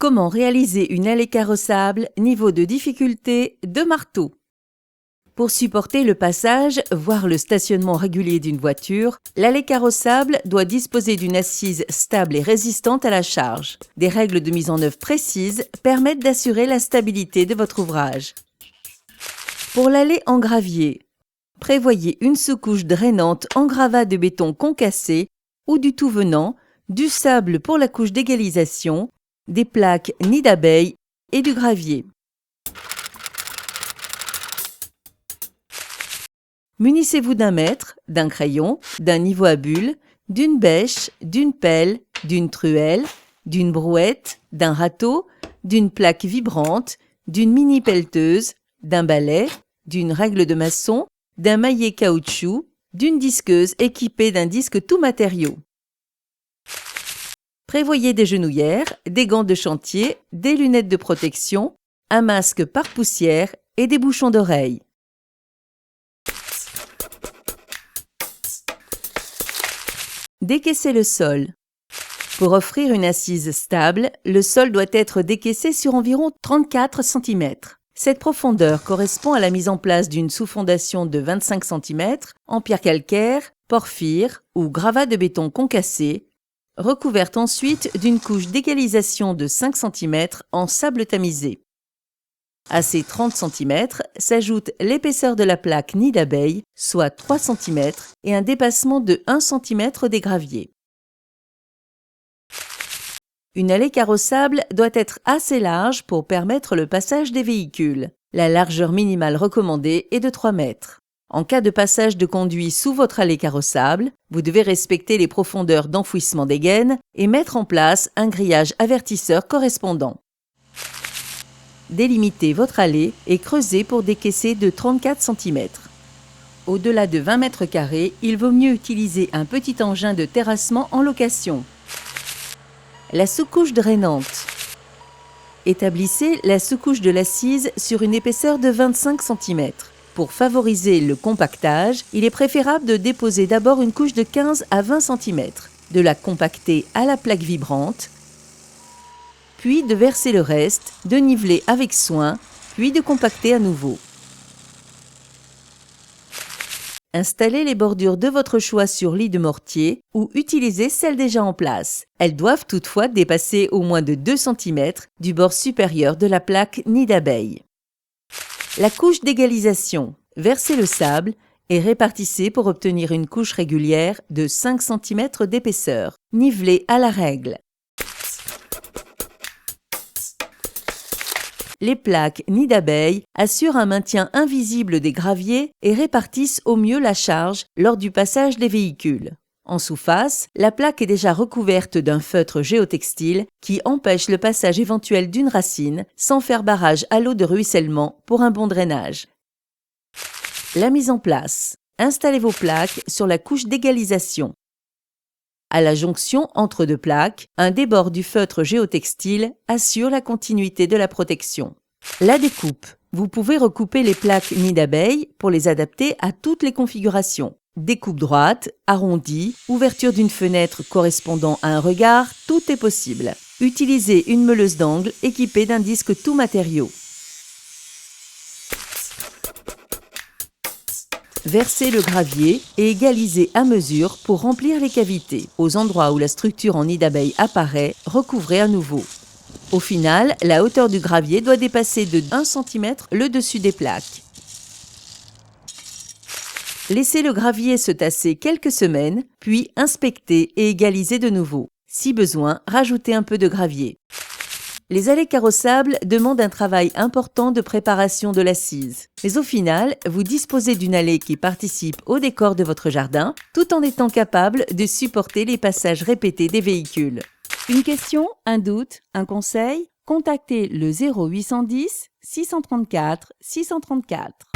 Comment réaliser une allée carrossable niveau de difficulté de marteau? Pour supporter le passage, voire le stationnement régulier d'une voiture, l'allée carrossable doit disposer d'une assise stable et résistante à la charge. Des règles de mise en œuvre précises permettent d'assurer la stabilité de votre ouvrage. Pour l'allée en gravier, prévoyez une sous-couche drainante en gravat de béton concassé ou du tout venant, du sable pour la couche d'égalisation, des plaques nid d'abeille et du gravier. Munissez-vous d'un mètre, d'un crayon, d'un niveau à bulles, d'une bêche, d'une pelle, d'une truelle, d'une brouette, d'un râteau, d'une plaque vibrante, d'une mini pelleteuse, d'un balai, d'une règle de maçon, d'un maillet caoutchouc, d'une disqueuse équipée d'un disque tout matériau. Prévoyez des genouillères, des gants de chantier, des lunettes de protection, un masque par poussière et des bouchons d'oreilles. Décaissez le sol. Pour offrir une assise stable, le sol doit être décaissé sur environ 34 cm. Cette profondeur correspond à la mise en place d'une sous-fondation de 25 cm en pierre calcaire, porphyre ou gravat de béton concassé, recouverte ensuite d'une couche d'égalisation de 5 cm en sable tamisé. À ces 30 cm s'ajoute l'épaisseur de la plaque nid d'abeille, soit 3 cm, et un dépassement de 1 cm des graviers. Une allée carrossable doit être assez large pour permettre le passage des véhicules. La largeur minimale recommandée est de 3 mètres. En cas de passage de conduit sous votre allée carrossable, vous devez respecter les profondeurs d'enfouissement des gaines et mettre en place un grillage avertisseur correspondant. Délimitez votre allée et creusez pour décaisser de 34 cm. Au-delà de 20 mètres carrés, il vaut mieux utiliser un petit engin de terrassement en location. La sous-couche drainante. Établissez la sous-couche de l'assise sur une épaisseur de 25 cm. Pour favoriser le compactage, il est préférable de déposer d'abord une couche de 15 à 20 cm, de la compacter à la plaque vibrante, puis de verser le reste, de niveler avec soin, puis de compacter à nouveau. Installez les bordures de votre choix sur lit de mortier ou utilisez celles déjà en place. Elles doivent toutefois dépasser au moins de 2 cm du bord supérieur de la plaque nid d'abeille. La couche d'égalisation. Versez le sable et répartissez pour obtenir une couche régulière de 5 cm d'épaisseur. Nivelez à la règle. Les plaques nid d'abeille assurent un maintien invisible des graviers et répartissent au mieux la charge lors du passage des véhicules. En sous-face, la plaque est déjà recouverte d'un feutre géotextile qui empêche le passage éventuel d'une racine sans faire barrage à l'eau de ruissellement pour un bon drainage. La mise en place. Installez vos plaques sur la couche d'égalisation. À la jonction entre deux plaques, un débord du feutre géotextile assure la continuité de la protection. La découpe. Vous pouvez recouper les plaques nid d'abeille pour les adapter à toutes les configurations. Découpe droite, arrondie, ouverture d'une fenêtre correspondant à un regard, tout est possible. Utilisez une meuleuse d'angle équipée d'un disque tout matériau. Versez le gravier et égalisez à mesure pour remplir les cavités. Aux endroits où la structure en nid d'abeille apparaît, recouvrez à nouveau. Au final, la hauteur du gravier doit dépasser de 1 cm le dessus des plaques. Laissez le gravier se tasser quelques semaines, puis inspectez et égalisez de nouveau. Si besoin, rajoutez un peu de gravier. Les allées carrossables demandent un travail important de préparation de l'assise. Mais au final, vous disposez d'une allée qui participe au décor de votre jardin, tout en étant capable de supporter les passages répétés des véhicules. Une question, un doute, un conseil? Contactez le 0810 634 634.